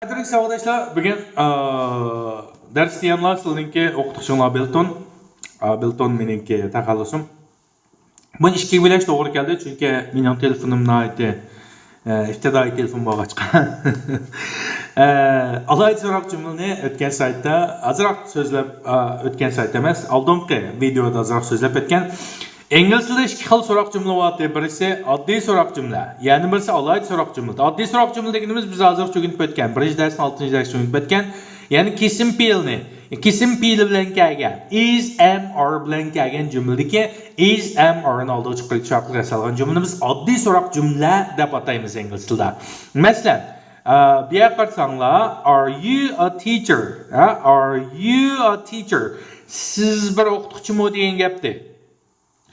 Qadrli savodashlar, bugun darsni yanlar sizlarningki o'qituvchim Abelton meningki taxallusim. Bu ishga bo'lash to'g'ri keldi, chunki mening telefonimni aytdi. İftidai telefon bo'lg'achqa. Alayda so'roq jumlani o'tgan saytda azroq so'zlab o'tgan sayt emas, oldingi videoda azroq so'zlab o'tgan. İngliz tilida ikki xil so'roq jumla bor. Birisi oddiy so'roq jumla, ya'ni birisi alayda so'roq jumla. Oddiy so'roq jumla deganimiz biz hozir o'rganib o'tgan. Birinchi darsning 6-darsda o'rganib o'tgan. Ya'ni kesim fe'lni kesim fe'li bilan kelgan is, am, are bilan kelgan jumladagi is, am, are'ni oldiga chiqarib yasalgan jumlani biz oddiy so'roq jumla deb ataymiz ingliz tilida. Masalan, bu yerga qarasanglar, are you a teacher? Are you a teacher? Siz bir o'qituvchimi degan gapdi.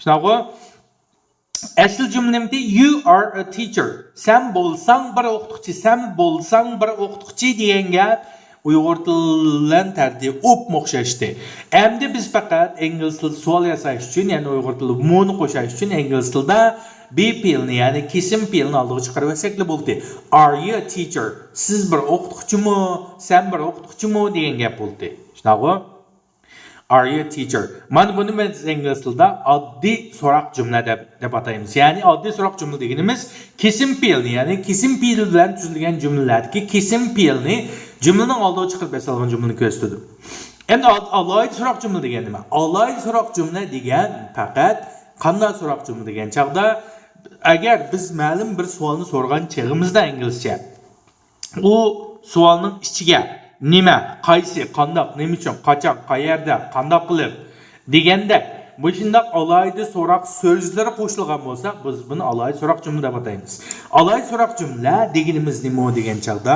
Shunaqa asl jumlamda you are a teacher. Sen bo'lsang bir o'qituvchi, sen bo'lsang bir o'qituvchi degan gap Uyg'ur tilidan tartib o'xshashdi. Endi biz faqat ingliz tilida savol yasash uchun, ya'ni Uyg'ur tilida mo'ni qo'shash uchun ingliz tilida be fe'lni, ya'ni kesim fe'lni oldiga chiqarib olsak bo'ldi. Are you a teacher? Siz bir o'qituvchimi? Sen bir o'qituvchimi degan gap bo'ldi. Shunaqa Are you a teacher? Mana buni biz ingliz tilida oddiy so'roq jumla deb ataymiz. Ya'ni oddiy so'roq jumla deganimiz kesim fe'lni, ya'ni kesim fe'li bilan tuzilgan jumlalardagi kesim fe'lni jumlaning oldiga chiqarib yasalgan jumlani ko'rsatadi. Endi alayda so'roq jumla degan nima? Alayda so'roq jumla degan faqat qanday so'roq jumla degan chaqda agar biz ma'lum bir savolni so'rgan chog'imizda inglizcha u savolning ichiga nima, qaysi, qandoq, nima uchun, qachon, qayerda, qandoq qilib deganda bu shunday alayda so'roq so'zlari qo'shilgan bo'lsa, biz buni alayda so'roq jumla deb ataymiz. Alayda so'roq jumla deganimiz nima degan chaqda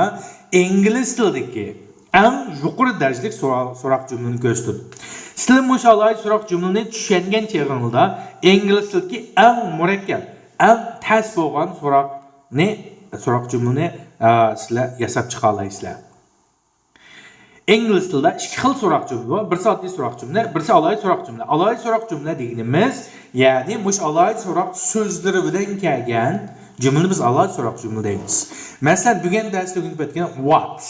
ingliz tilidagi eng yuqori darajalik so'roq jumlani ko'rsatadi. Sizlar bu alayda so'roq jumlani tushungan chog'ingizda ingliz tilidagi eng murakkab, eng tas bo'lgan so'roq jumlani sizlar yasab chiqa olasizlar. İngliz tilida ikki xil so'roq jumla bor. Birisi oddiy so'roq jumla, birisi alayda so'roq jumla. Alayda so'roq jumla deganimiz, ya'ni mush alayda so'roq so'zlari bilan kelgan jumlani biz alayda so'roq jumla deymiz. Masalan, bugun darsda o'rganib o'tgan what.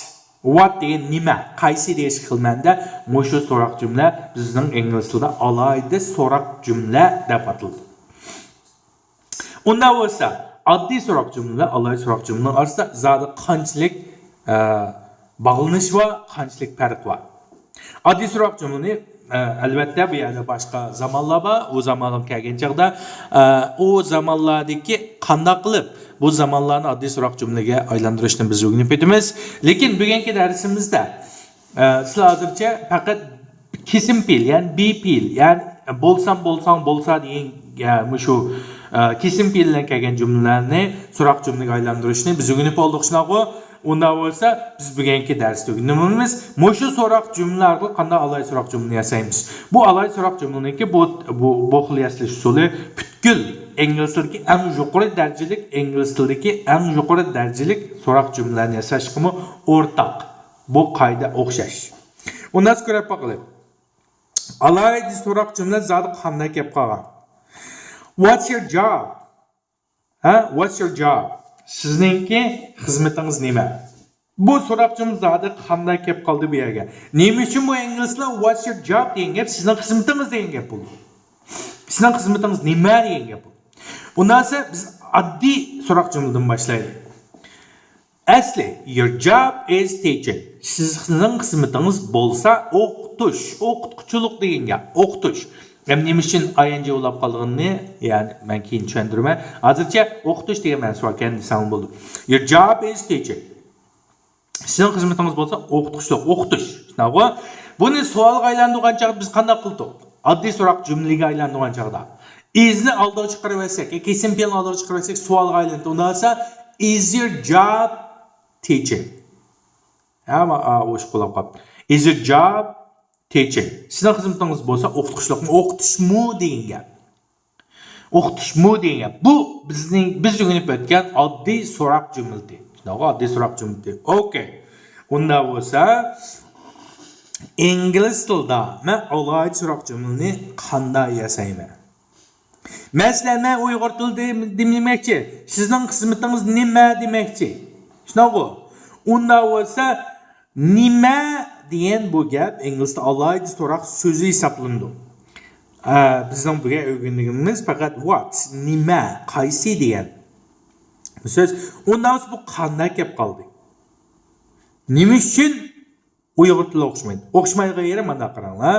What degan nima, qaysi deyish qilmanda mush so'roq jumla bizning ingliz tilida alayda so'roq jumla deb ataladi. Unda bo'lsa, oddiy so'roq jumla, alayda so'roq jumla orasida zodi qanchalik bağlanış va qanchalik farq bor. Oddiy so'roq jumlani albatta bu yerda boshqa zamonlar bor. O zamonga kelgan chaqda o zamonlardagi qanday qilib bu zamonlarni oddiy so'roq jumlaga aylantirishni biz o'rganib o'tamiz. Lekin bugungi darsimizda sizlar hozircha faqat kesim fe'l, ya'ni be fe'l, ya'ni bo'lsa degan shu kesim fe'l bilan kelgan jumlalarni so'roq jumlaga aylantirishni biz o'rganib oldik. Shunaqa Unda bo'lsa biz bugungi darsda o'rganamiz. Mushu so'roq jumlalarga qanday alayda so'roq jumla yasaymiz. Bu alayda so'roq jumlaniki bu xil yasash usuli butkul ingliz tilidagi eng yuqori darajalik so'roq jumlalarni yasashga o'rtaq. Bu qoida o'xshash. Undan ko'rib boqaylik. Alayda so'roq jumla zodi qanday kelib qolgan? What's your job? What's your job? Sizningki xizmatingiz nima? Bu so'roq jumla zodi qanday kelib qoldi bu yerga? Nima uchun bu inglizlar what's your job degan gap sizning xizmatingiz degan gap bo'ldi. Sizning xizmatingiz nima degan gap bo'ldi. Undan so'ng biz oddiy so'roq jumladan boshlaylik. Asli your job is teaching. Sizning xizmatingiz bo'lsa o'qituvchilik degan gap, o'qitish. Nima uchun ing ulab qolganini, ya'ni men keyin tushuntiraman. Hozircha o'qitish degan ma'no savol desam bo'ldi. Your job is teaching. Sizning xizmatingiz bo'lsa o'qitish. Shunaqa. Buni savolga aylantirgan chaqda biz qanday qildik? Oddiy so'roq jumlaga aylantirgan chaqda. Isni oldiga chiqarib olsak, kesim fe'lni oldiga chiqarib olsak savolga aylantirdi. Undan so'ng is your job teaching? Ama o'sh qolib qoldi. Is your job teaching. Sizning xizmatingiz bo'lsa o'qitishmi degan gap. O'qitishmi degan gap. Bu biz o'rganib o'tgan oddiy so'roq jumlasi. Shunaqa oddiy so'roq jumlasi. Okay. Unda bo'lsa ingliz tilida men alayda so'roq jumlasini qanday yasayman? Masalan, men Uyg'ur tilida demoqchi, sizning xizmatingiz nima demoqchi? Shunaqa. Unda bo'lsa nima degan bu gap inglizda alayda so'roq so'zi hisoblanadi. Bizning birga o'rganganimiz faqat what, nima, qaysi degan so'z. Unda bu qanday kelib qoldi? Nima uchun Uyghur tili o'qishmaydi? O'qishmaydigan yeri mana qaranglar.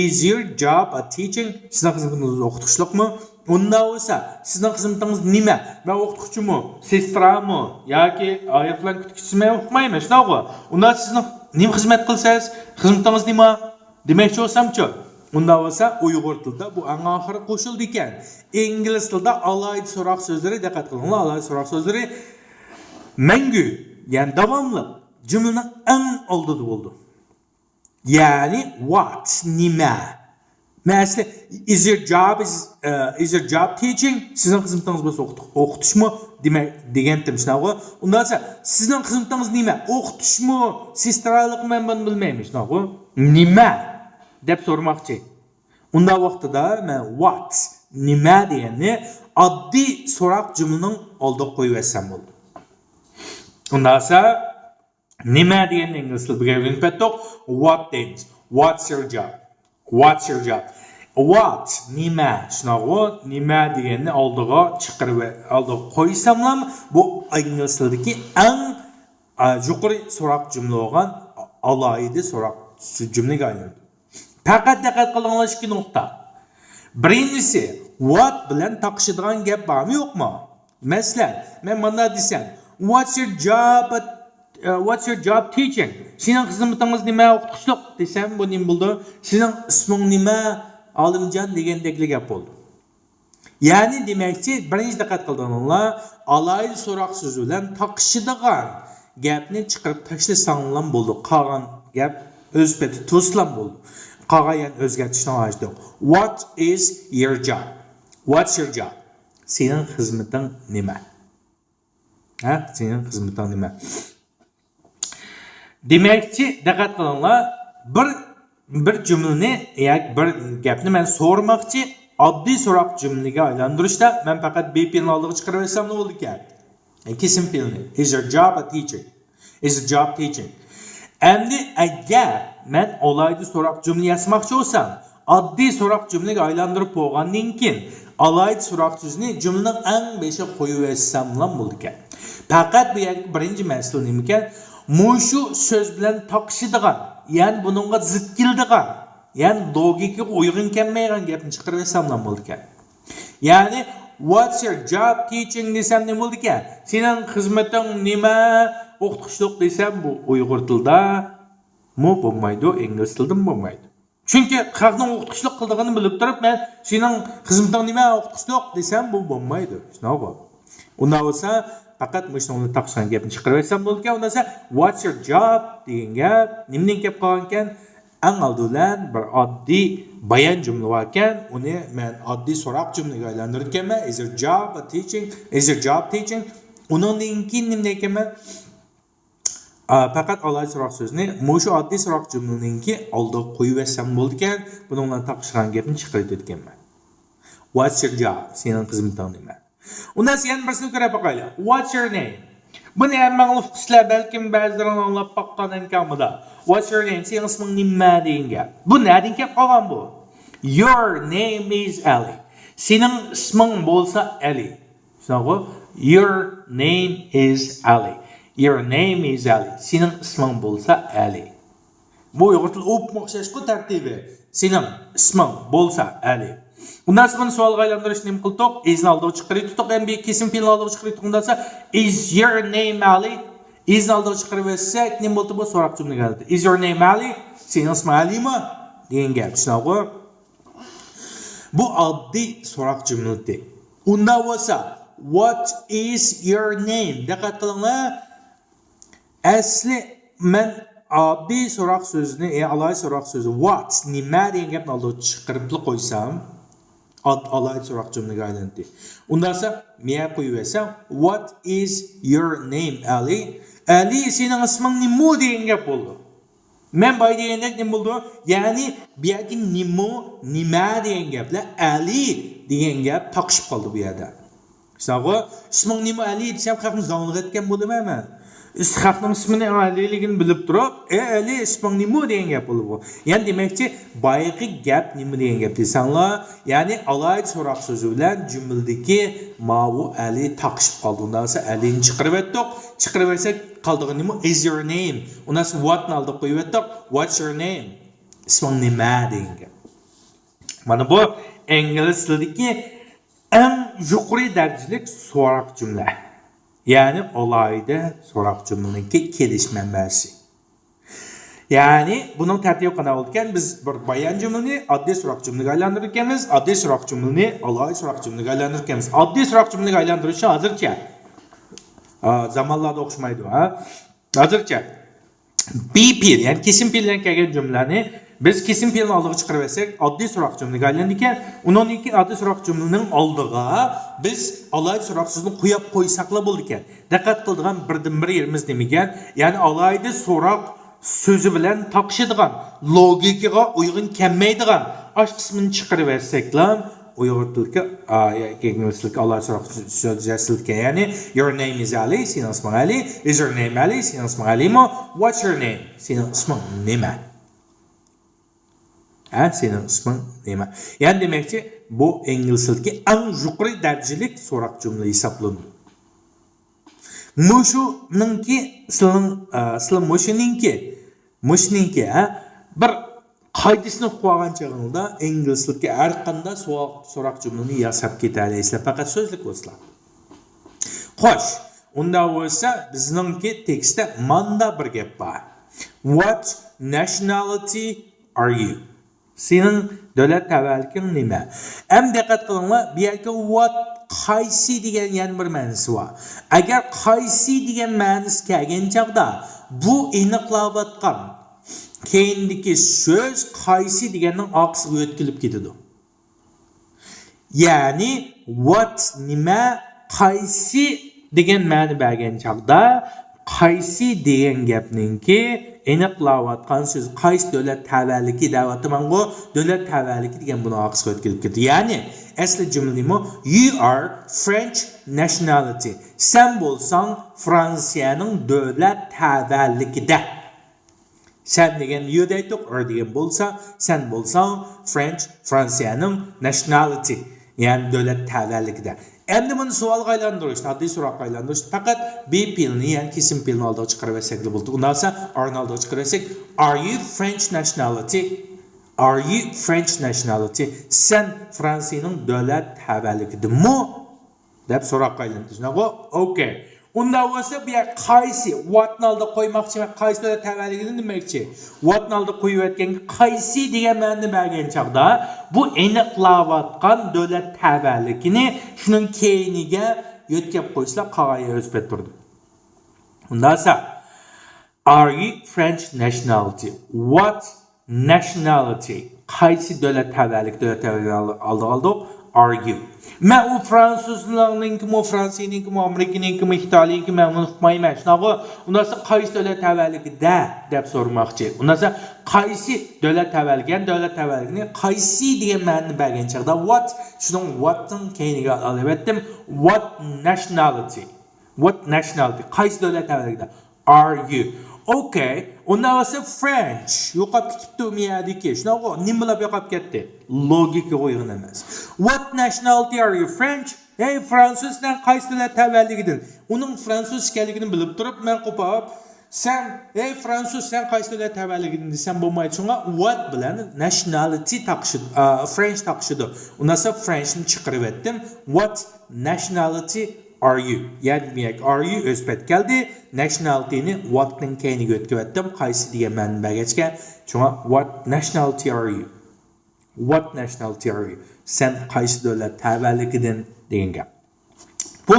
Is your job a teaching? Sizning xizmatingiz o'qitishlikmi? Unda bo'lsa, sizning xizmatingiz nima? Men o'qituvchimi, sestrami yoki oyoqlan kutkichimi o'qimayman, shunaqmi? Unda sizning nima xizmat qilsangiz, xizmatingiz nima? Demoqchi bo'lsam-chi? Unda bo'lsa, Uyg'ur tilida bu eng oxiri qo'shildi ekan. Ingliz tilida alayda so'roq so'zlari, diqqat qilinglar, alayda so'roq so'zlari mangu, ya'ni davomli jumlaning eng oldida bo'ldi. Yani what, nima. Mesela is your job teaching? Sizin xizmatingiz bo'lsa o'qitishmi degan temishnago. Undan sonra sizin xizmatingiz nima? O'qitishmi, sestralikmi men buni bilmayman, shunaqo. Nima deb so'ramoqchi. Unda vaqtida men what, nima deganni oddiy so'roq jumlaning oldiga qo'yibetsam bo'ldi. Undan sonra nima degan ingliz tiliga o'rganib what deymiz. What's your job? What's your job? What nima? Shunaqo nima deganni oldiga chiqarib oldiga qo'ysamlam bu ingliz tilidagi eng yuqori so'roq jumla bo'lgan alohida so'roq jumlaga aylandi. Faqat diqqat qilinglar ikki nuqta. Birinchisi what bilan taqishadigan gap bormi yo'qmi? Masalan, men mana desam, what's your job teaching? Sening xizmatingiz nima o'qitishlik desam, bu nima bo'ldi? Sening isming nima? Olimjon degandekli gap bo'ldi. Ya'ni demakchi, birinchi diqqat qildinglar, alayda so'roq so'zi bilan taqishadigan gapni chiqarib tashlasanglar bo'ldi. Qolgan gap o'z peti to'slan bo'ldi. Qolgan o'zgartirishni hojat. What is your job? What's your job? Sening xizmating nima? Sening xizmating nima? Demakchi, diqqat qilinglar, bir jumlani yoki bir gapni men so'ramoqchi, oddiy so'roq jumlaga aylantirishda men faqat B pilni oldiga chiqarib olsam nima bo'ldi ekan? Kesim pilni. Is your job a teaching? Is your job teaching? Endi agar men alayda so'roq jumla yozmoqchi bo'lsam, oddiy so'roq jumlaga aylantirib qo'ygandan keyin alayda so'roq so'zini jumlaning eng beshiga qo'yib olsam bo'ldi ekan. Faqat bu yerda birinchi masala nima ekan? Mushu söz bilan taqishadigan, ya'ni buningga zid keladigan, ya'ni logikaga uyg'un kelmaydigan gapni chiqarib olsam bo'ldi ekan. Ya'ni what's your job teaching desam nima bo'ldi ekan? Sening xizmating nima? O'qitishlik desam bu Uyg'ur tilida bo'lmaydi, ingliz tilida bo'lmaydi. Chunki xalqning o'qitishlik qilganini bilib turib, men sening xizmating nima o'qitishlik desam bu bo'lmaydi. Shunaqa. Undan bo'lsa faqat mishni taqishgan gapni chiqarib olsam bo'ldi ekan. Undan sonra what's your job degan gap nimning kelib qolgan ekan? Eng oldidan bir oddiy bayon jumla bor ekan. Uni men oddiy so'roq jumlaga aylantirganman. Is your job a teaching? Is your job teaching? Undan keyin nima ekanman? Faqat alayda so'roq so'zni mushu oddiy so'roq jumlaningki oldiga qo'yib olsam bo'ldi ekan. Buni bilan taqishgan gapni chiqarib o'tganman. What's your job? Sening xizmating nima? Undan yana birsini ko'rib boqaylik. What's your name? Buni hamma o'qituvchilar balkim ba'zilarini anglab boqqandan kamida. What's your name? Sening isming nima degan gap. Bu nereden kelib qolgan bu? Your name is Ali. Sening isming bo'lsa Ali. Shunaqo? Your name is Ali. Your name is Ali. Sening isming bo'lsa Ali. Bu Uyg'ur tili o'pmoqchashku tartibi. Sening isming bo'lsa Ali. Undan sonra sualga aylantirishni nima qildik? Isni oldiga chiqarib tutdik, ham bir kesim fe'lni oldiga chiqarib tutdik. Undan sonra is your name Ali? Isni oldiga chiqarib olsak, nima bo'ldi bu so'roq jumlaga keldi. Is your name Ali? Sening isming Alimi? degan gap. Shunaqa. Bu oddiy so'roq jumlasi. Unda bo'lsa what is your name? Diqqat qilinglar. Asli men oddiy so'roq so'zini, alohida so'roq so'zi what nima degan gapni oldiga chiqarib qo'ysam, alayda so'roq jumlaga aylandi. Undan sonra men qo'yib bersam, what is your name Ali? Ali sening isming nima degan gap bo'ldi. Men boy degandek nima bo'ldi? Ya'ni bu yerga nima degan gaplar Ali degan gap taqishib qoldi bu yerda. Shunaqa, isming nima Ali desam, qaqni zong'ib etgan bo'laman men. İshaqning ismini aliligini bilib turib, ali isming nima degan gap bo'lib bu. Ya'ni demakchi, bayqi gap nima degan gap desanglar, ya'ni alayda so'roq so'zi bilan jumladagi mavu ali taqishib qoldi. Undan so'ng alini chiqarib etdik. Chiqarib bersak, qoldig'i nima? Is your name? Undan so'ng what ni oldiga qo'yib etdik. What's your name? Isming nima degan gap. Mana bu ingliz tilidagi eng yuqori darajalik so'roq jumla. Yani olayda so'roq jumlaniki kelish manbasi. Yani bunun tartibi qanday bo'lgan? Biz bir bayon jumlani oddiy so'roq jumlaga aylantirib ekanmiz, oddiy so'roq jumlani olay so'roq jumlaga aylantirib ekanmiz. Oddiy so'roq jumlaga aylantirish hozircha zamonlarda o'xshamaydi, ha? Hozircha be-fe'l, yani kesim fe'ldan kelgan jumlani biz kesim fe'lni oldiga chiqarib olsak, oddiy so'roq jumlaga aylandi ekan, uningki oddiy so'roq jumlaning oldiga biz alayda so'roq so'zini qo'yib qo'ysaqlar bo'ldi ekan. Diqqat qildigan birdan-bir yerimiz demagan, ya'ni alayda so'roq so'zi bilan taqishadigan, logikaga uyg'un kelmaydigan osh qismini chiqarib olsaklar, Uyghur tilki, ingliz tilki alayda so'roq so'zi ya'ni your name is Ali, sening isming Ali, is your name Ali, sening isming Alimi, what's your name? Sening isming nima? Sening isming nima? Yani demakchi, bu ingliz tilidagi eng yuqori darajalik so'roq jumla hisoblanadi. Mushuninki mushuninki bir qoidasini qo'ygan chog'ingda ingliz tilidagi har qanday so'roq jumlani yasab ketalaysizlar, faqat so'zlik bo'lsa. Xo'sh, unda bo'lsa bizningki tekstda manda bir gap bor. What nationality are you? Senin davlat tavalliking nima? Ham diqqat qilinglar, bu yerga what qaysi degan yana bir ma'nosi bor. Agar qaysi degan ma'nosi kelgan chaqda bu aniqlayotgan keyindagi so'z qaysi deganning oqsiga o'tkilib ketadi. Ya'ni what nima qaysi degan ma'no bergan chaqda qaysi degan gapningki aniqlayotgan so'z qaysi davlat tavalligi da'vatmango davlat tavalligi degan buni oqsiga o'tkilib ketdi. Ya'ni asli jumla nima? You are French nationality. Sen bo'lsang Fransiyaning davlat tavalligida. Sen degan you deydik, or degan bo'lsa, sen bo'lsang Fransiyaning nationality, ya'ni davlat tavalligida. Endi buni savolga aylantirish, oddiy so'roqqa aylantirish faqat be-fe'lni, ya'ni kesim fe'lni oldiga chiqarib olsak bo'ldi. Undan so'ng are-ni oldiga chiqarib olsak, are you French nationality? Are you French nationality? Sen Fransiyaning davlat tavalligidimi? deb so'roqqa aylantirish. Okay. Unda bo'lsa bu yer qaysi what-ni oldiga qo'ymoqchi, qaysi davlat tavalligini demakchi. What-ni oldiga qo'yib aytganga qaysi degan ma'noni bergan chaqda bu aniqlayotgan davlat tavalligini shuning keyiniga yo'tkab qo'ysalar qog'oya o'zib turdi. Undan so'ng are you French nationality? What nationality? Qaysi davlat tavalligi oldiga are you? Men u fransuzlarninki, Fransiyaninki, Amerikaninki, Xitoyninki men uni uqmayman. Shunaqa, undan so'ng qaysi davlat tavalligida deb so'ramoqchi. Undan so'ng qaysi davlat tavalligi, davlat tavalligini qaysi degan ma'noni bergan chaqda what, shuning what-ning keyiniga olib etdim. What nationality? What nationality? Qaysi davlat tavalligida? Are you? Okay, undan so'ng French yo'qolib ketibdi u miyadagi. Shunaqa, nima bilib yo'qolib ketdi? Logika qo'ygan emas. What nationality are you? French? Hey, fransuzdan qaysi davlat tavalligidan? Uning fransuz ekanligini bilib turib, men qo'pab, sen, hey fransuz, sen qaysi davlat tavalligidan desam bo'lmaydi. Shunga what bilan nationality taqishidi, French taqishidi. Undan so'ng Frenchni chiqarib etdim. What nationality are you? Yani are you o'zbek keldi. Nationalityni what-ning keyiniga o'tkazib etdim. Qaysi degan ma'no bergachga, shunga what nationality are you? What nationality are you? Sen qaysi davlat tavalligidan degan gap. Bu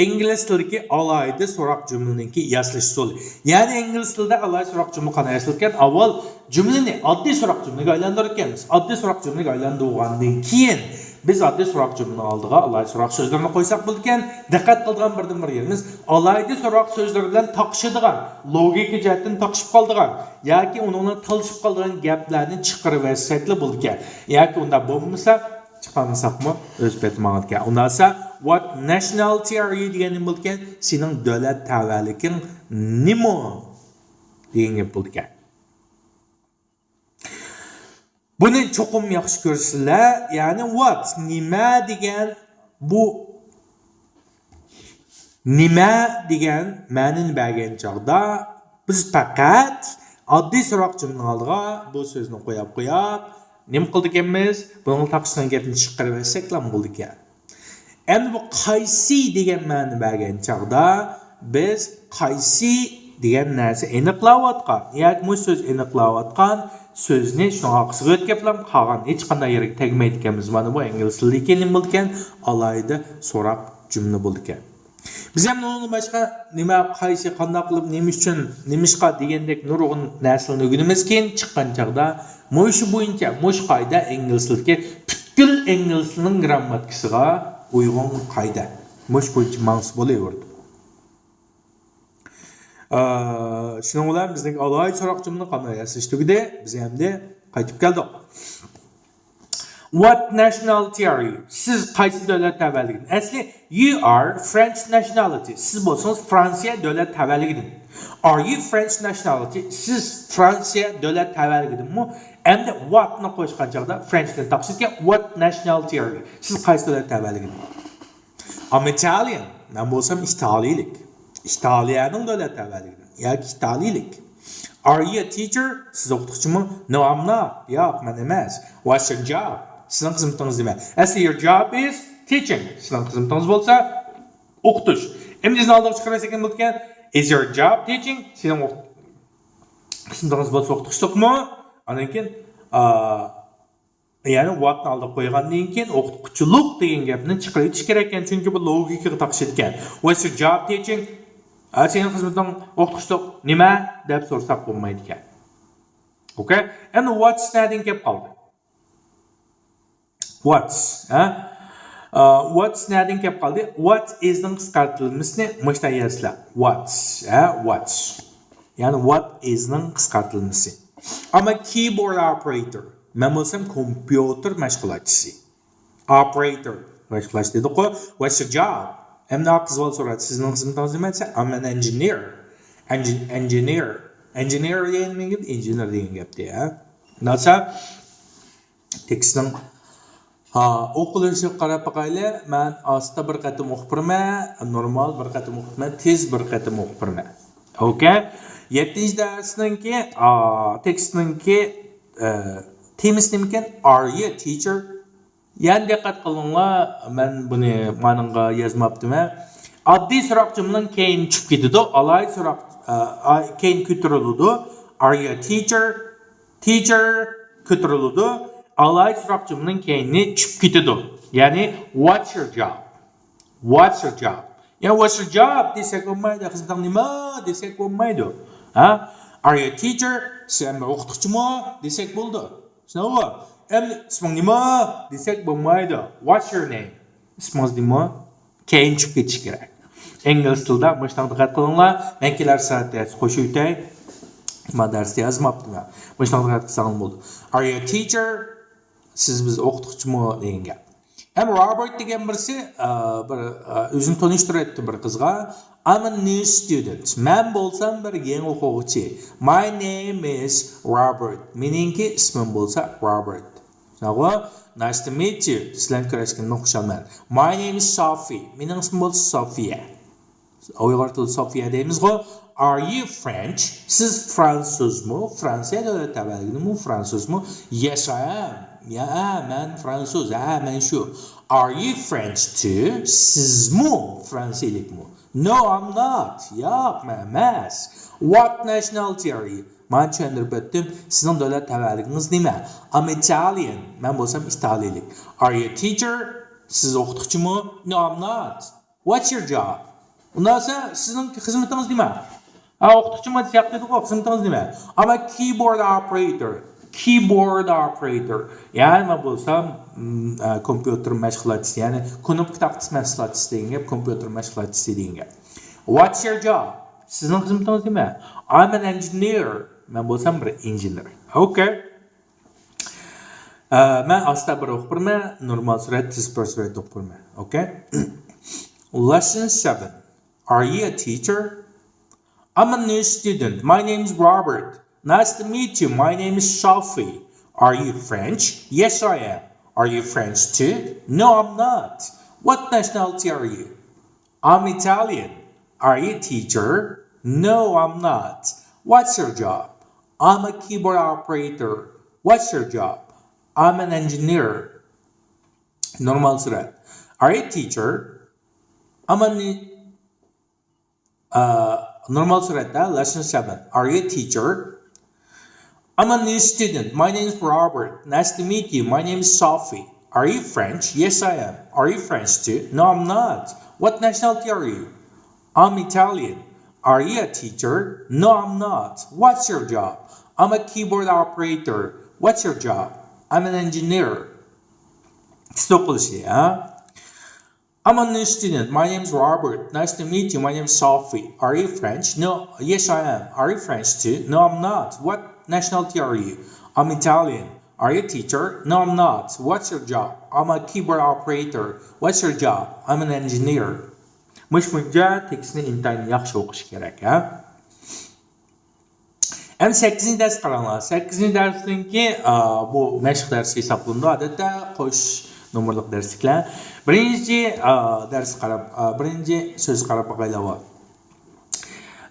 ingliz tilidagi alayda so'roq jumlaningki yasalish usuli. Ya'ni ingliz tilida alayda so'roq jumla qanday yasalgan? Avval jumlani oddiy so'roq jumlaga aylantirganmiz. Oddiy so'roq jumlaga aylantirgandan keyin biz oddiy so'roq jumlaning oldiga alayda so'roq so'zlarini qo'ysak bo'lgan, diqqat qilgan birdan-bir yerimiz alayda so'roq so'zlar bilan taqishadigan, logika jihatdan taqishib qoldigan yoki uningni tilishib qoldigan gaplarni chiqarib olsak bo'lgan. Yoki unda bo'lmasa chiqarmasaqmi o'z betmag'atga. Undan so'ng what nationality are you deganim bo'lgan, sening davlat tavalliging nima degan gap bo'lgan. Buni cho'qim yaxshi ko'rsizlar, ya'ni what nima degan bu nima degan ma'nini bergan chog'da biz faqat oddiy so'roq jumlalarga bu so'zni qo'yib nima qildik emas, buni taqishgan gapni chiqarib olsaklar bo'ldi ekan. Endi bu qaysi degan ma'ni bergan chog'da biz qaysi degan narsa aniqlayotgan, yoki bu so'z aniqlayotgan so'zni shunga qisqa o'tkazib qolgan hech qanday yerga tegmaydi ekanmiz. Mana bu ingliz tilida kelin bo'lgan alayda so'roq jumla bo'ldi ekan. Biz ham uni boshqa nima qaysi qanday qilib nima uchun nimishqa degandek nurg'un narsalarni o'rganamiz keyin chiqqan chaqda mo'shu bo'yicha mo'sh qoida ingliz tiliga butkul ingliz tilining grammatikasiga uyg'un qoida mo'sh bo'yicha ma'lum bo'laverdi. Shuning bilan bizning alohida so'roq jumla qanday yasashdikda biz hamda qaytib keldik. What nationality are you? Siz qaysi davlat tavalligidin? Asli you are French nationality. Siz bo'lsangiz Fransiya davlat tavalligidin. Are you French nationality? Siz Fransiya davlat tavalligidinmi? Endi what ni qo'shgan chog'da Frenchdan taqsidga what nationality are you? Siz qaysi davlat tavalligidin? I'm Italian. Men bo'lsam Italiyalik. İtaliyaning davlat tavalligidin yoki Italiyalik. Are you a teacher? Siz o'qituvchimi? No, I'm not. Yo'q, men emas. What's your job? Sizning xizmatingiz nima? Asli your job is teaching. Sizning xizmatingiz bo'lsa o'qitish. Endi sizni oldiga chiqarsak ekan bo'lgan is your job teaching? Sizning xizmatingiz bo'lsa o'qitishlikmi? Undan keyin ya'ni whatni oldiga qo'ygandan keyin o'qituvchilik degan gapni chiqarib o'tish kerak ekan, chunki bu logikaga taqishib ketgan. What's your job teaching? Sening xizmating o'qitishlik nima deb so'rasak bo'lmaydi ekan. Okay? And what's nadan kelib qoldi? What's nadan kelib qoldi? What is ning qisqartirilmasini mana yazlar. What's what's. Ya'ni what is ning qisqartirilmasi. I'm a keyboard operator. Men bo'lsam kompyuter mashg'ulotchisi. Operator mashg'ulotchi dedi-ku. What's your job? Endi qiz so'radi, sizning xizmatingiz nima desa, I'm an engineer. Engineer degan gap engineer degan gapda, Nasa tekstning o'qilishi qarab boqayli, men asta bir qatim o'qib turman, normal bir qatim o'qib turman, tez bir qatim o'qib turman. Okay? 7-darsninki tekstninki temasi nima ekan? Are you a teacher? Yani diqqat qilinglar, men buni ma'noga yozmabdim-a. Oddiy so'roq jumlaning keyin chiqib ketadi, alay so'roq keyin ko'tariladi. Are you a teacher? Teacher ko'tariladi. Alay so'roq jumlaning keyini chiqib ketadi. Ya'ni what's your job? What's your job? Ya what's your job desak bo'lmaydi, xizmating nima desak bo'lmaydi. Are you a teacher? Sen o'qituvchimi desak bo'ldi. Shunaqmi? Endi isming nima desak bo'lmaydi. What's your name? Ismingiz nima? Keyin chiqib ketish kerak. Ingliz tilida boshdan diqqat qilinglar. Men kelar soatda qo'shib o'tay. Men darsda yozmabdim. Boshdan diqqat qilsam bo'ldi. Are you a teacher? Siz biz o'qituvchimi degan gap. Hem Robert degan birisi bir o'zini tanishtirdi bir qizga. I'm a new student. Men bo'lsam bir yangi o'quvchi. My name is Robert. Meningki ismim bo'lsa Robert. Nice to meet you. Sizlarni ko'rishganimdan xursandman. My name is Sophie. Mening ismim bo'lsa Sofia. Uyg'ur tilida Sofia deymiz-ku. Are you French? Siz fransuzmi? Fransiya davlat tavalligidimi? Fransuzmi? Yes, I am. Yeah, men fransuz. Men shu. Are you French too? Sizmi Fransiyalikmi? No, I'm not. Yo'q, men emas. What nationality are you? Men tushuntirib o'tdim. Sizning davlat tavalligingiz nima? I'm Italian. Men bo'lsam Italiyalik. Are you a teacher? Siz o'qituvchimi? No, I'm not. What's your job? Undan so'ng sizning xizmatingiz nima? O'qituvchimi deyapti-ku, xizmatingiz nima? I'm a keyboard operator. Keyboard operator. Yani men bo'lsam kompyuter mashg'ulotchisi, ya'ni knopka taqtish mashg'ulotchisi degan gap, kompyuter mashg'ulotchisi degan gap. What's your job? Sizning xizmatingiz nima? I'm an engineer. Men bo'lsam bir injener. Okay. Men asta bir o'qib turman, normal surat, tez bir surat o'qib turman. Okay? Lesson 7. Are you a teacher? I'm a new student. My name is Robert. Nice to meet you. My name is Sophie. Are you French? Yes, I am. Are you French too? No, I'm not. What nationality are you? I'm Italian. Are you a teacher? No, I'm not. What's your job? I'm a keyboard operator. What's your job? I'm an engineer. Normal surat. Are you a teacher? I'm a normal surat. Lesson 7. Are you a teacher? I'm a new student. My name is Robert. Nice to meet you. My name is Sophie. Are you French? Yes, I am. Are you French too? No, I'm not. What nationality are you? I'm Italian. Are you a teacher? No, I'm not. What's your job? I'm a keyboard operator. What's your job? I'm an engineer. Stop I'm a new student. My name is Robert. Nice to meet you. My name is Sophie. Are you French? No. Yes, I am. Are you French too? No, I'm not. What nationality are you? I'm Italian. Are you a teacher? No, I'm not. What's your job? I'm a keyboard operator. What's your job? I'm an engineer. Mush buncha tekstni intayin yaxshi o'qish kerak, ha? Endi 8-chi dars qaranglar. 8-chi darsninki bu mashq darsi hisoblanadi. Odatda qo'sh nomerlik darsliklar. Birinchi dars qarab, birinchi so'z qarab boqaylik.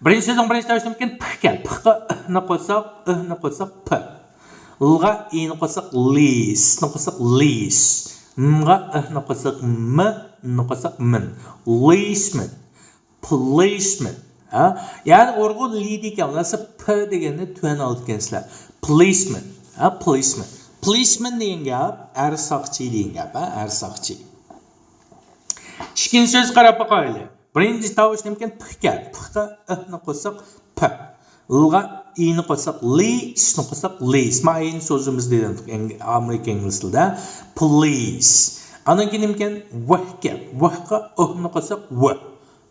Birinchi so'zning birinchi tavsiyam ekan p ekan. P-ni qo'ysak, i-ni qo'ysak p. L-ga i-ni qo'ysak lis, ni qo'ysak lis. M-ga i-ni qo'ysak m, ni qo'ysak min. Policeman. Policeman. Yani urg'u li degan bo'lsa p deganni tuan olgansizlar. Policeman. Policeman. Policeman degan gap arsoqchi degan gap, arsoqchi. Ikkinchi so'z qarab boqaylik. Birinchi tovush nima ekan? P ekan. P-ga i-ni qo'ysak p. L-ga i-ni qo'ysak li, s-ni qo'ysak lis. Ma'yin so'zimiz dedim Amerika ingliz tilida. Police. Ana keyin nima ekan? W ekan. W-ga i-ni qo'ysak w.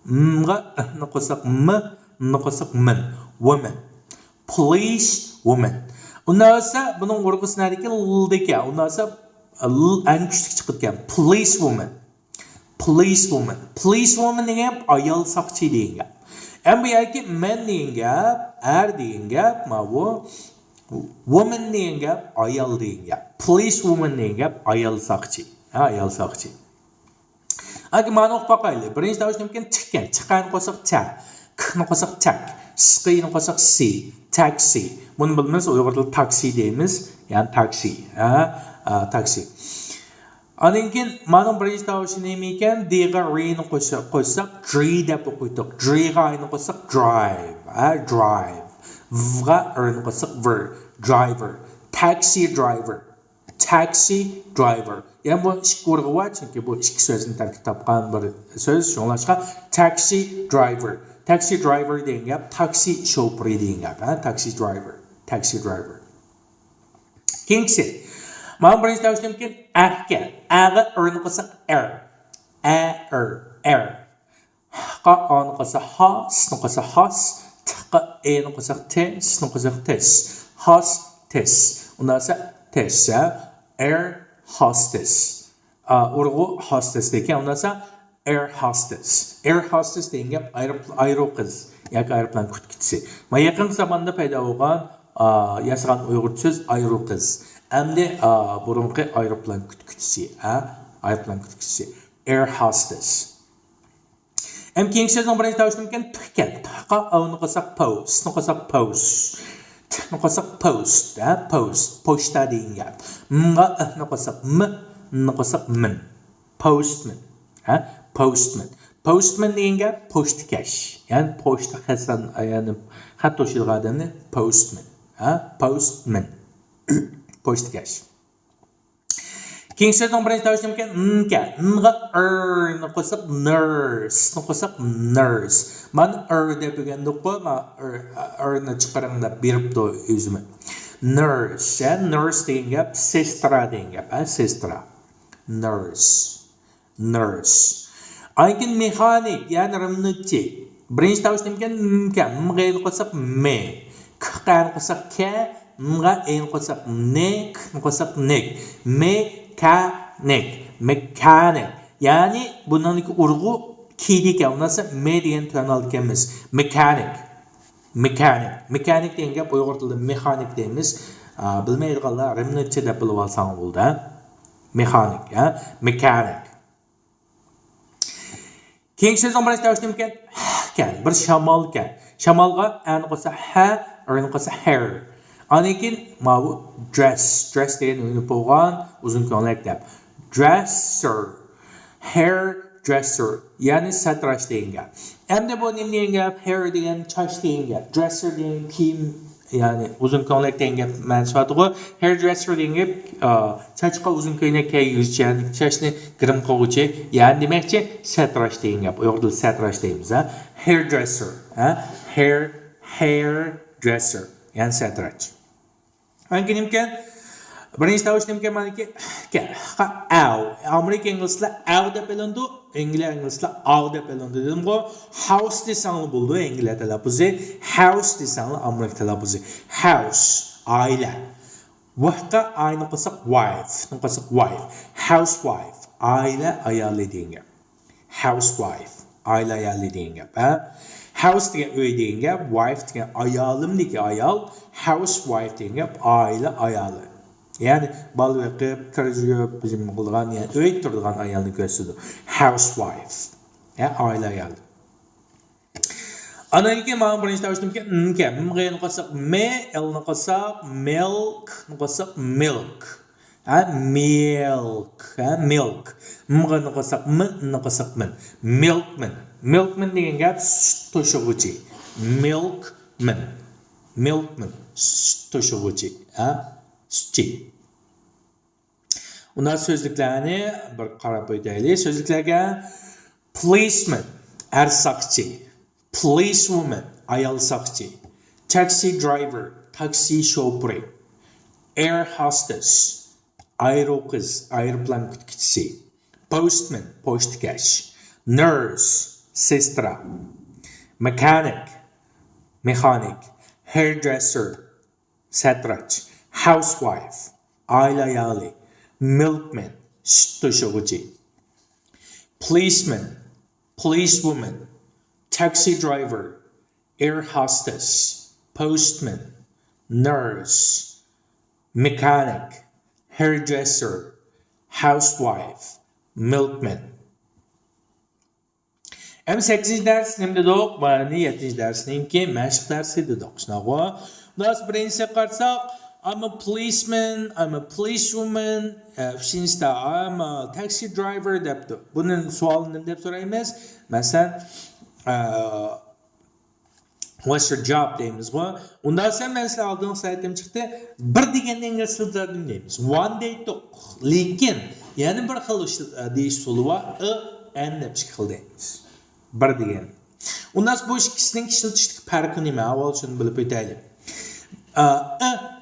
M-ga i-ni qo'ysak m, ni qo'ysak min. Woman. Police woman. Undan esa buning urg'usi nima ekan? L ekan. Undan esa l ang kuchli chiqib ekan. Police woman. Police woman. Police woman degan ayol soqchi degan gap. Endi bu yerga man degan gap, degan gap, bu woman degan gap, ayol degan gap. Police woman degan gap, ayol soqchi. Ayol soqchi. Agi ma'no o'qib boqaylik. Birinchi tovush nima ekan? Tikkan. Tiqqani qo'ysak ta. K-ni qo'ysak tak. S-ni qo'ysak si. Taxi. Buni bilamiz, uyg'ur tilida taksi deymiz. Ya'ni taksi. Taksi. Ondan keyin ma'lum birinchi tovushi nima ekan? D-ga r-ni qo'ysak dri deb o'qiydik. Dri-ga i-ni qo'ysak drive. Drive. V-ga r-ni qo'ysak ver. Driver. Taxi driver. Taxi driver. Yani bu ikki urg'u var, chunki bu ikki so'zni tarkib topgan bir so'z. Shunlashqa taxi driver. Taxi driver degan gap taksi shoferi degan gap, taxi driver. Taxi driver. Keyingisi. Mana birinchi tavsiyam ekan a-ga. A-ga r-ni qo'ysak r. R. H-ga o-ni qo'ysak ha, s-ni qo'ysak hos, t-ga e-ni qo'ysak t, s-ni qo'ysak tes. Hostess. Undan esa tes, air hostess. Urg'u hostess degan, undan esa air hostess. Air hostess degan gap aeroqiz yoki aeroplan kutkichisi. Mana yaqin zamonda paydo bo'lgan yasagan uyg'ur so'z aeroqiz. Endi burunqi aeroplan kutkichisi, aeroplan kutkichisi. Air hostess. Keyingi so'zning birinchi tavsiyam ekan p-kan. P-ga o-ni qo'ysak post, ni qo'ysak post. T-ni qo'ysak post, post, pochta degan gap. M-ga i-ni qo'ysak m, ni qo'ysak min. Postman. Postman. Postman degan gap pochtikash. Ya'ni pochta xatdan, ya'ni xat to'shilgan odamni postman. Postman. Pochtikash. Keyingi so'zning birinchi tavsiyam ekan n-ga. N-ga r-ni qo'ysak nurse, ni qo'ysak nurse. Mana r deb degandik-ku, r-ni chiqaring deb beribdi o'zim. Nurse, nurse degan gap sestra degan gap, sestra. Nurse. Aykin mexanik, ya'ni rimniki. Birinchi tavsiyam ekan m-ga. M-ga ni qo'ysak me. K-ga ni qo'ysak ka, m-ga ni qo'ysak ne, k-ni qo'ysak nek. Mechanic. Yani bundan urg'u Ki degan narsa me degan tuan olganmiz. Mekanik degan gap Uyg'ur tilida mexanik deymiz. Bilmaydiganlar rimnitcha deb bilib olsang bo'ldi. Mexanik, mekanik. Keyingi so'zning birinchi tavsiyam ekan, bir shamol ekan. Shamolga an qo'sa ha, rin qo'sa hair. Anikin bu dress degan uni bo'lgan uzun ko'ylak deb. Dresser, hairdresser, ya'ni satrash degan gap. Endi bu nima degan gap? Hair degan chash degan gap. Dresser degan kiyim, ya'ni uzun ko'ylak degan gap mansiyatiga hairdresser degan gap chachqa uzun ko'ylak kiygizuvchi, ya'ni chashni grim qiluvchi, ya'ni demakchi satrash degan gap. Uyg'ur tilida satrash deymiz, hairdresser, hairdresser, ya'ni satrash. Anki nimkan birinchi tovush nimkan maniki ow. Amerika inglizlar ow deb bilindi, inglizlar ow deb bilindi. Dedim-ku, house desang bo'ldi ingliz talaffuzi, house desang Amerika talaffuzi. House, oila. Vaqtda ayni qilsak wife, housewife, oila ayoli degan. Housewife, oila ayoli degan. House degan uy degan gap, wife degan ayolimniki ayol, housewife degan gap oila ayoli. Ya'ni bal vaqib, kirjib, bizim qilgan, ya'ni uy turadigan ayolni ko'rsatadi. Housewife, oila ayoli. Anaki mana birinchi tavsiyamga mg'ni qilsak me, elni qilsak milk, qilsak milk. Milk. Mg'ni qilsak min, qilsak min. Milkman degan gap sut to'shig'uvchi. Milkman, sut to'shig'uvchi, sutchi. Undan so'zliklarni bir qarab o'taylik. So'zliklarga policeman, saqchi, policewoman, ayol saqchi, taxi driver, taksi shoferi, air hostess, aeroplan kutkichisi, postman, pochtkash, nurse, sestra, mechanic, hairdresser, satrach, housewife, oila ayoli, milkman, sut to'shig'uvchi, policeman, policewoman, taxi driver, air hostess, postman, nurse, mechanic, hairdresser, housewife, milkman. Hem 8. ders nemde dedik, bana 7. dersninki mashq dersi dedik. Şunaqa. Bundan birinchisi qarsak, I'm a policeman, I'm a policewoman, ikkinchisi I'm a taxi driver debdi. Bunun savolini nima deb so'raymiz? Masalan, what's your job deymiz-ku. Undan so'ng men sizlarga oldin saytim chiqdi. Bir degan ingliz tilida deymiz. One deydik. Lekin yana bir xil deyish usuli bor. N deb xil deymiz. Bir degan. Undan bu ikkisining ishlatish farqi nima? Avval shuni bilib o'taylik.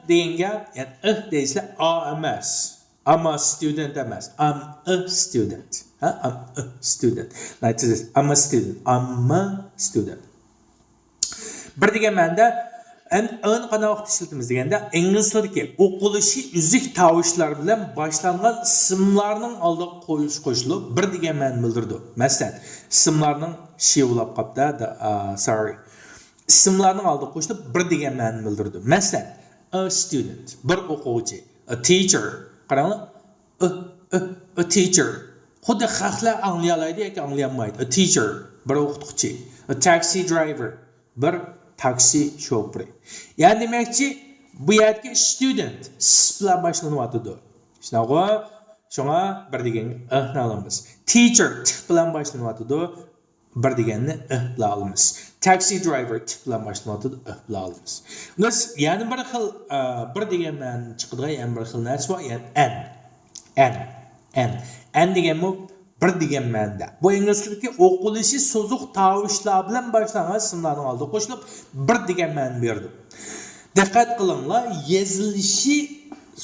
Degan gap, ya'ni deysizlar a emas. I'm a student emas. I'm a student. I'm a student. Like this. I'm a student. I'm a student. Bir degan ma'noda qanday vaqt ishlatamiz deganda ingliz tilidagi o'qilishi uzuk tovushlar bilan boshlangan ismlarning oldiga qo'shilib bir degan ma'no bildirdi. Masalan, ismlarning shevlab qolibdi, ismlarning oldiga qo'shilib bir degan ma'no bildirdi. Masalan, a student, bir o'quvchi, a teacher, qaranglar, a teacher. Xuddi xalqlar anglay oladi yoki anglayolmaydi. A teacher, bir o'qituvchi, a taxi driver, bir taksi şoförü. Yani demekçi bu yerdeki student bilan boshlanadi. Şuna bir degan alamiz. Teacher bilan boshlanadi. Bir deganni bilan olamiz. Taxi driver bilan boshlanadi. Bilan olamiz. Biz yani bir xil bir degandan chiqadigan bir xil narsa bor, ya'ni n degan bu bir degan ma'noda. Bu ingliz tilidagi o'qilishi so'zuq tovushlar bilan boshlangan ismlarning oldiga qo'shilib bir degan ma'no berdi. Diqqat qilinglar, yozilishi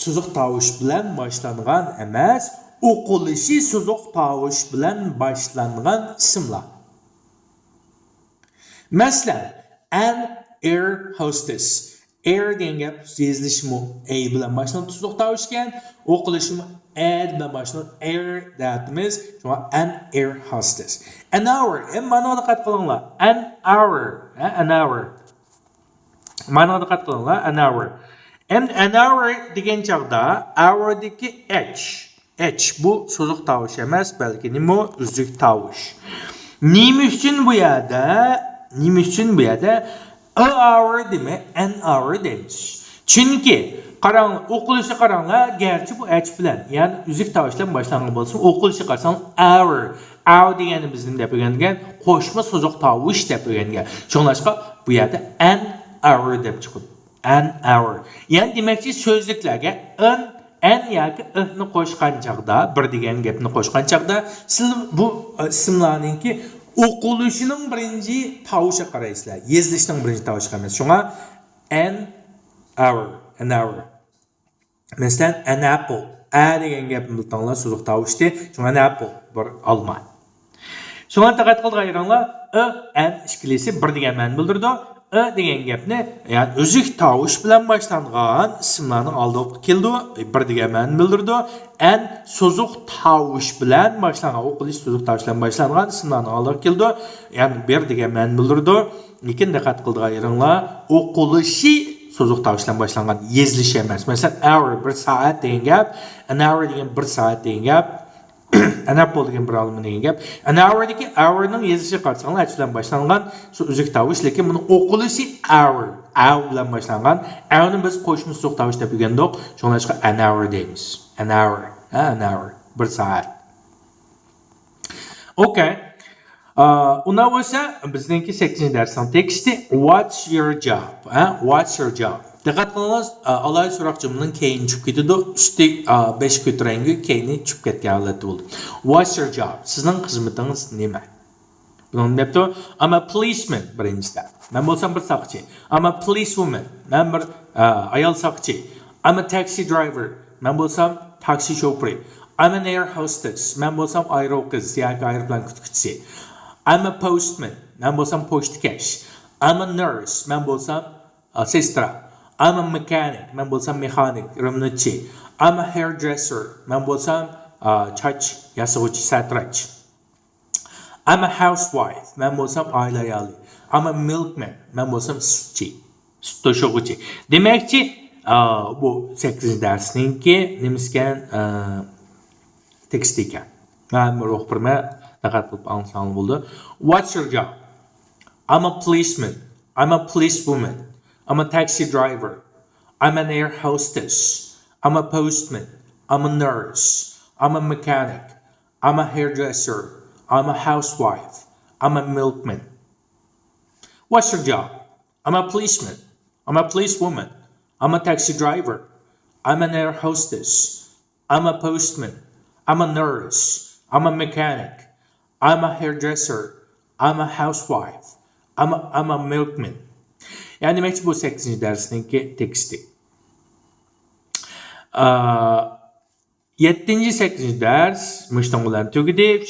so'zuq tovush bilan boshlangan emas, o'qilishi so'zuq tovush bilan boshlangan ismlar. Masalan, an air hostess. Air degan gap yezilishimi A bilan boshlanib tuzuq tovush ekan, o'qilishimi A bilan boshlanib air deyapmiz. Shunga an air hostess. An hour. Ma'noga diqqat qilinglar. An hour. An hour. Ma'noga diqqat qilinglar. An hour. An hour degan chaqda hourdagi H bu so'ziq tovush emas, balki nima uzuk tovush. Nima uchun bu yerda a hour deme an hour deymiz. Chunki o'qilishi qaranglar, garchi bu h bilan, ya'ni uzuk tovushdan boshlangan bo'lsin, o'qilishi qarasang hour degani bizning deb o'rgangan qo'shma so'ziq tovush deb o'rgangan. Shunlashqa bu yerda an hour deb chiqadi. An hour. Ya'ni demakchi so'zliklarga an yoki ni qo'shgan chaqda, bir degan gapni qo'shgan chaqda siz bu ismlarningki o'qilishining birinchi tovushi qaraysizlar. Yezilishning birinchi tovushi emas. Shunga an hour. Masalan, an apple. Degan gapni biltinglar, so'ziq tovushdi. Shunga an apple bir olma. Shunga diqqat qilinglar, an ikkilisi bir degan ma'no bildirdi. Degan gapni, ya'ni uzuk tovush bilan boshlangan ismlarning oldiga keldi, bir degan ma'no bildirdi. An so'ziq tovush bilan boshlangan, o'qilish so'ziq tovush bilan boshlangan ismlarning oldiga keldi, ya'ni bir degan ma'no bildirdi. Lekin diqqat qilinglar, o'qilishi so'ziq tovush bilan boshlangan, yezilishi emas. Masalan, hour bir soat degan gap, an hour degan bir soat degan gap. An apple degan bir olma degan gap. An hourdagi hourning yezilishi qarasanglar, h bilan boshlangan uzuk tovush, lekin buni o'qilishi hour bilan boshlangan. Hourni biz qo'shma so'ziq tovush deb o'rgandik. Shunlashqa an hour deymiz. An hour. Bir soat. Okay. Undan bo'lsa, bizningki 8-darsning teksti What's your job? What's your job? Diqqat qilinglar, alay so'roq jumlaning keyini tushib ketadi, usti 5 ko'tarangi keyini tushib ketgan holati bo'ldi. What's your job? Sizning xizmatingiz nima? Buni debdi, I'm a policeman birinchida. Men bo'lsam bir soqchi. I'm a policewoman. Men bir ayol soqchi. I'm a taxi driver. Men bo'lsam taksi shoferi. I'm an air hostess. Men bo'lsam aeroqiz yoki aeroplan kutuvchisi. I'm a postman. Men bo'lsam pochtkash. I'm a nurse. Men bo'lsam sestra. I'm a mechanic. Men bo'lsam mexanik, rimnitchi. I'm a hairdresser. Men bo'lsam chach yasovchi, satrach. I'm a housewife. Men bo'lsam oila ayoli. I'm a milkman. Men bo'lsam sutchi, sut to'shig'uchi. Demakchi, bu 8-darsningki nimasigan tekst ekan. Men o'qirma diqqat qilib olsam bo'ldi. What's your job? I'm a policeman. I'm a policewoman. I'm a taxi driver. I'm an air hostess. I'm a postman. I'm a nurse. I'm a mechanic. I'm a hairdresser. I'm a housewife. I'm a milkman. What's your job? I'm a policeman. I'm a policewoman. I'm a taxi driver. I'm an air hostess. I'm a postman. I'm a nurse. I'm a mechanic. I'm a hairdresser. I'm a housewife. I'm a milkman. Yani demek ki bu 8-darsningki teksti. 7-8 dars müştəngələr tügüdü.